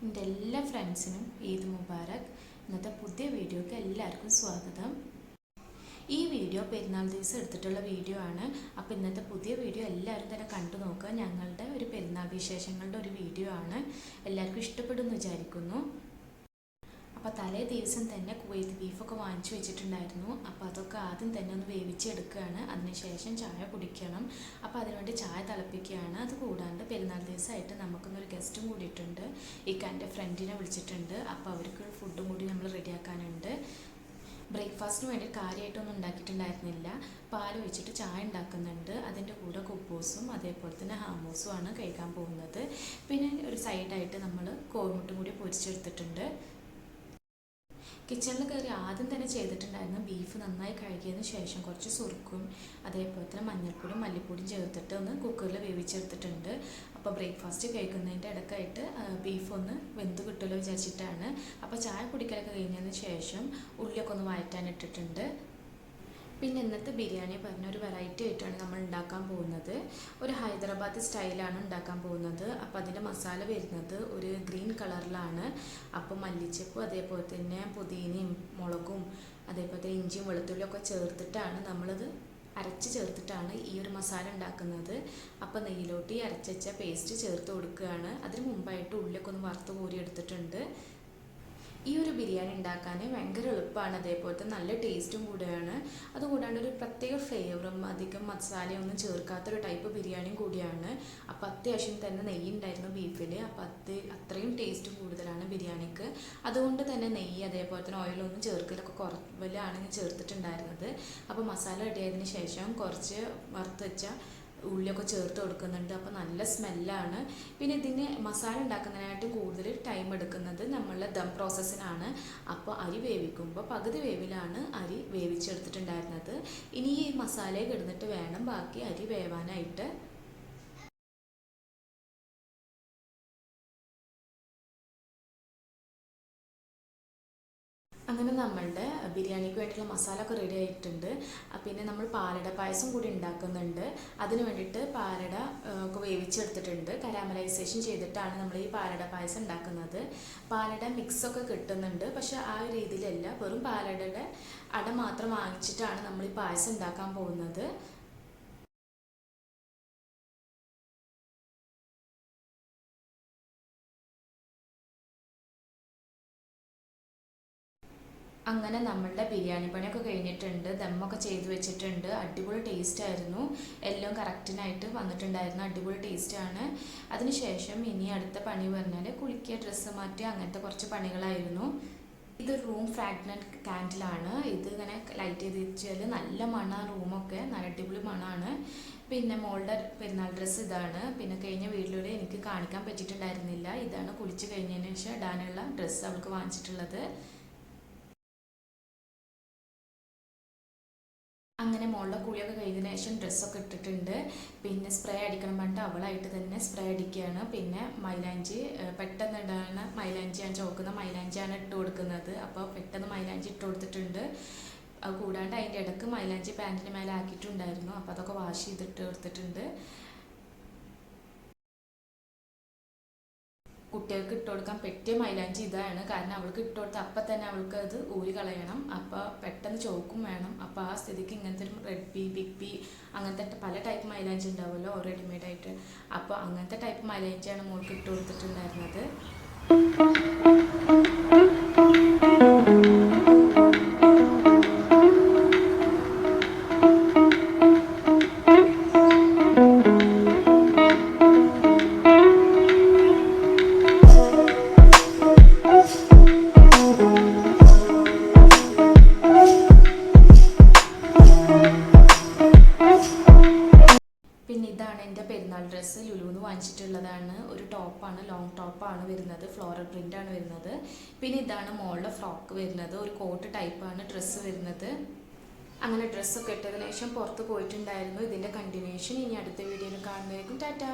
എൻ്റെ എല്ലാ ഫ്രണ്ട്സിനും ഈദ് മുബാറക്. ഇന്നത്തെ പുതിയ വീഡിയോയ്ക്ക് എല്ലാവർക്കും സ്വാഗതം. ഈ വീഡിയോ പെരുന്നാൾ ദിവസം എടുത്തിട്ടുള്ള വീഡിയോ ആണ്. അപ്പോൾ ഇന്നത്തെ പുതിയ വീഡിയോ എല്ലാവരും തന്നെ കണ്ടു നോക്കുക. ഞങ്ങളുടെ ഒരു പെരുന്നാൾ വിശേഷങ്ങളുടെ ഒരു വീഡിയോ ആണ്. എല്ലാവർക്കും ഇഷ്ടപ്പെടുമെന്ന് വിചാരിക്കുന്നു. അപ്പോൾ തലേ ദിവസം തന്നെ കുവൈത്ത് ബീഫൊക്കെ വാങ്ങിച്ചു വെച്ചിട്ടുണ്ടായിരുന്നു. അപ്പോൾ അതൊക്കെ ആദ്യം തന്നെ ഒന്ന് വേവിച്ചെടുക്കുകയാണ്. അതിനുശേഷം ചായ കുടിക്കണം. അപ്പോൾ അതിനുവേണ്ടി ചായ തിളപ്പിക്കുകയാണ്. അത് കൂടാണ്ട് പെരുന്നാൾ ദിവസമായിട്ട് നമുക്കൊന്നൊരു ഗസ്റ്റും കൂടിയിട്ടുണ്ട്. എൻ്റെ ഫ്രണ്ടിനെ വിളിച്ചിട്ടുണ്ട്. അപ്പോൾ അവർക്ക് ഫുഡും കൂടി നമ്മൾ റെഡിയാക്കാനുണ്ട്. ബ്രേക്ക്ഫാസ്റ്റിന് വേണ്ടി കാര്യമായിട്ടൊന്നും ഉണ്ടാക്കിയിട്ടുണ്ടായിരുന്നില്ല. പാൽ ഒഴിച്ചിട്ട് ചായ ഉണ്ടാക്കുന്നുണ്ട്. അതിൻ്റെ കൂടെ കുബൂസും അതേപോലെ തന്നെ ഹാമൂസും ആണ് കഴിക്കാൻ പോകുന്നത്. പിന്നെ ഒരു സൈഡായിട്ട് നമ്മൾ കോഴിമുട്ടും കൂടി പൊരിച്ചെടുത്തിട്ടുണ്ട്. കിച്ചണിൽ കയറി ആദ്യം തന്നെ ചെയ്തിട്ടുണ്ടായിരുന്നു ബീഫ് നന്നായി കഴുകിയതിന് ശേഷം കുറച്ച് സുർക്കും അതേപോലെ തന്നെ മഞ്ഞൾപ്പൊടിയും മല്ലിപ്പൊടിയും ചേർത്തിട്ട് ഒന്ന് കുക്കറിൽ വേവിച്ചെടുത്തിട്ടുണ്ട്. അപ്പോൾ ബ്രേക്ക്ഫാസ്റ്റ് കഴിക്കുന്നതിൻ്റെ ഇടയ്ക്കായിട്ട് ബീഫ് ഒന്ന് വെന്ത് കിട്ടുമല്ലോ വിചാരിച്ചിട്ടാണ്. അപ്പോൾ ചായ കുടിക്കലൊക്കെ കഴിഞ്ഞതിന് ശേഷം ഉള്ളിയൊക്കെ ഒന്ന് വഴറ്റാനിട്ടിട്ടുണ്ട്. പിന്നെ ഇന്നത്തെ ബിരിയാണി പറഞ്ഞ ഒരു വെറൈറ്റി ആയിട്ടാണ് നമ്മൾ ഉണ്ടാക്കാൻ പോകുന്നത്. ഒരു ഹൈദരാബാദ് സ്റ്റൈലാണ് ഉണ്ടാക്കാൻ പോകുന്നത്. അപ്പോൾ അതിൻ്റെ മസാല വരുന്നത് ഒരു ഗ്രീൻ കളറിലാണ്. അപ്പോൾ മല്ലിച്ചപ്പും അതേപോലെ തന്നെ പുതിനയും മുളകും അതേപോലെ തന്നെ ഇഞ്ചിയും വെളുത്തുള്ളിയും ഒക്കെ ചേർത്തിട്ടാണ് നമ്മളത് അരച്ച് ചേർത്തിട്ടാണ് ഈ ഒരു മസാല ഉണ്ടാക്കുന്നത്. അപ്പോൾ നെയ്യിലോട്ട് ഈ അരച്ച് വെച്ച പേസ്റ്റ് ചേർത്ത് കൊടുക്കുകയാണ്. അതിന് മുമ്പായിട്ട് ഉള്ളിയൊക്കെ ഒന്ന് വറുത്ത് കോരി എടുത്തിട്ടുണ്ട്. ഈ ഒരു ബിരിയാണി ഉണ്ടാക്കാൻ ഭയങ്കര എളുപ്പമാണ്, അതേപോലത്തെ നല്ല ടേസ്റ്റും കൂടെയാണ്. അതുകൂടാണ്ട് ഒരു പ്രത്യേക ഫ്ലേവറും അധികം മസാലയൊന്നും ചേർക്കാത്തൊരു ടൈപ്പ് ബിരിയാണിയും കൂടിയാണ്. അപ്പോൾ അത്യാവശ്യം തന്നെ നെയ്യ് ഉണ്ടായിരുന്നു ബീഫിൽ. അപ്പോൾ അത്രയും ടേസ്റ്റും കൂടുതലാണ് ബിരിയാണിക്ക്. അതുകൊണ്ട് തന്നെ നെയ്യ് അതേപോലെ തന്നെ ഓയിലൊന്നും ചേർക്കലൊക്കെ കുറവിലാണ് ഞാൻ ചേർത്തിട്ടുണ്ടായിരുന്നത്. അപ്പോൾ മസാല റെഡിയായതിന് ശേഷം കുറച്ച് വറുത്ത് വെച്ച ഉള്ളിയൊക്കെ ചേർത്ത് കൊടുക്കുന്നുണ്ട്. അപ്പോൾ നല്ല സ്മെല്ലാണ്. പിന്നെ ഇതിന് മസാല ഉണ്ടാക്കുന്നതിനായിട്ട് കൂടുതൽ ടൈം എടുക്കുന്നത് നമ്മളുടെ ദം പ്രോസസ്സിനാണ്. അപ്പോൾ അരി വേവിക്കുമ്പോൾ പകുതി വേവിലാണ് അരി വേവിച്ചെടുത്തിട്ടുണ്ടായിരുന്നത്. ഇനി ഈ മസാലയെ കിടന്നിട്ട് വേണം ബാക്കി അരി വേവാനായിട്ട്. അങ്ങനെ നമ്മളുടെ ബിരിയാണിക്ക് വേണ്ടിയിട്ടുള്ള മസാല ഒക്കെ റെഡി ആയിട്ടുണ്ട്. പിന്നെ നമ്മൾ പാലട പായസം കൂടി ഉണ്ടാക്കുന്നുണ്ട്. അതിന് വേണ്ടിയിട്ട് പാലട ഒക്കെ വേവിച്ചെടുത്തിട്ടുണ്ട്. കരാമലൈസേഷൻ ചെയ്തിട്ടാണ് നമ്മൾ ഈ പാലട പായസം ഉണ്ടാക്കുന്നത്. പാലട മിക്സൊക്കെ കിട്ടുന്നുണ്ട്, പക്ഷെ ആ ഒരു രീതിയിലല്ല. വെറും പാലടയുടെ അട മാത്രം വാങ്ങിച്ചിട്ടാണ് നമ്മൾ ഈ പായസം ഉണ്ടാക്കാൻ പോകുന്നത്. അങ്ങനെ നമ്മളുടെ ബിരിയാണി പണിയൊക്കെ കഴിഞ്ഞിട്ടുണ്ട്. ദമ്മൊക്കെ ചെയ്ത് വെച്ചിട്ടുണ്ട്. അടിപൊളി ടേസ്റ്റ് ആയിരുന്നു. എല്ലാം കറക്റ്റിനായിട്ട് വന്നിട്ടുണ്ടായിരുന്നു. അടിപൊളി ടേസ്റ്റാണ്. അതിനുശേഷം ഇനി അടുത്ത പണി പറഞ്ഞാൽ കുളിക്കുക, ഡ്രസ്സ് മാറ്റുക, അങ്ങനത്തെ കുറച്ച് പണികളായിരുന്നു. ഇത് റൂം ഫ്രാഗ്രൻറ്റ് കാൻഡിലാണ്. ഇത് ഇങ്ങനെ ലൈറ്റ് ചെയ്ത് വെച്ചാൽ നല്ല മണമാണ്. റൂമൊക്കെ നല്ല അടിപൊളി മണമാണ്. പിന്നെ മോളുടെ പെരുന്നാൾ ഡ്രസ്സ് ഇതാണ്. പിന്നെ കഴിഞ്ഞ വീട്ടിലൂടെ എനിക്ക് കാണിക്കാൻ പറ്റിയിട്ടുണ്ടായിരുന്നില്ല. ഇതാണ് കുളിച്ച് കഴിഞ്ഞതിന് ശേഷം ഇടാനുള്ള ഡ്രസ്സ് അവൾക്ക് വാങ്ങിച്ചിട്ടുള്ളത്. അങ്ങനെ മോളുടെ കുളിയൊക്കെ കഴിഞ്ഞതിന് ശേഷം ഡ്രസ്സൊക്കെ ഇട്ടിട്ടുണ്ട്. പിന്നെ സ്പ്രേ അടിക്കണം പറഞ്ഞിട്ട് അവളായിട്ട് തന്നെ സ്പ്രേ അടിക്കുകയാണ്. പിന്നെ മൈലാഞ്ചി പെട്ടെന്ന് ഇടാണ്. മൈലാഞ്ചിയാണ് ചോക്കുന്ന മൈലാഞ്ചിയാണ് ഇട്ട് കൊടുക്കുന്നത്. അപ്പോൾ പെട്ടെന്ന് മൈലാഞ്ചി ഇട്ട് കൊടുത്തിട്ടുണ്ട്. അത് കൂടാണ്ട് അതിൻ്റെ ഇടയ്ക്ക് മൈലാഞ്ചി പാൻറ്റിന് മേലെ ആക്കിയിട്ടുണ്ടായിരുന്നു. അപ്പോൾ അതൊക്കെ വാഷ് ചെയ്തിട്ട് കൊടുത്തിട്ടുണ്ട്. കുട്ടികൾക്ക് ഇട്ട് കൊടുക്കാൻ പറ്റിയ മൈലാഞ്ചി ഇതാണ്. കാരണം അവൾക്ക് ഇട്ട് കൊടുത്ത അപ്പം തന്നെ അവൾക്ക് അത് ഊരി കളയണം. അപ്പോൾ പെട്ടെന്ന് ചോക്കും വേണം. അപ്പോൾ ആ സ്ഥിതിക്ക് ഇങ്ങനത്തെ ഒരു റെഡ് പി, ബിഗ് പി അങ്ങനത്തെ പല ടൈപ്പ് മൈലാഞ്ചി ഉണ്ടാവുമല്ലോ റെഡിമെയ്ഡായിട്ട്. അപ്പോൾ അങ്ങനത്തെ ടൈപ്പ് മൈലാഞ്ചിയാണ് മോൾക്ക് ഇട്ട് കൊടുത്തിട്ടുണ്ടായിരുന്നത്. പിന്നെ ഇതാണ് എൻ്റെ പെരുന്നാൾ ഡ്രസ്സ്. ലുലുന്ന് വാങ്ങിച്ചിട്ടുള്ളതാണ്. ഒരു ടോപ്പാണ്, ലോങ് ടോപ്പാണ് വരുന്നത്. ഫ്ലോറൽ പ്രിൻ്റാണ് വരുന്നത്. പിന്നെ ഇതാണ് മോളുടെ ഫ്രോക്ക് വരുന്നത്. ഒരു കോട്ട് ടൈപ്പാണ് ഡ്രസ്സ് വരുന്നത്. അങ്ങനെ ഡ്രസ്സൊക്കെ ഇട്ടതിന് ശേഷം പുറത്ത് പോയിട്ടുണ്ടായിരുന്നു. ഇതിൻ്റെ കണ്ടിന്യൂഷൻ ഇനി അടുത്ത വീഡിയോയിൽ കാണുന്നതായിരിക്കും. ടാറ്റാ.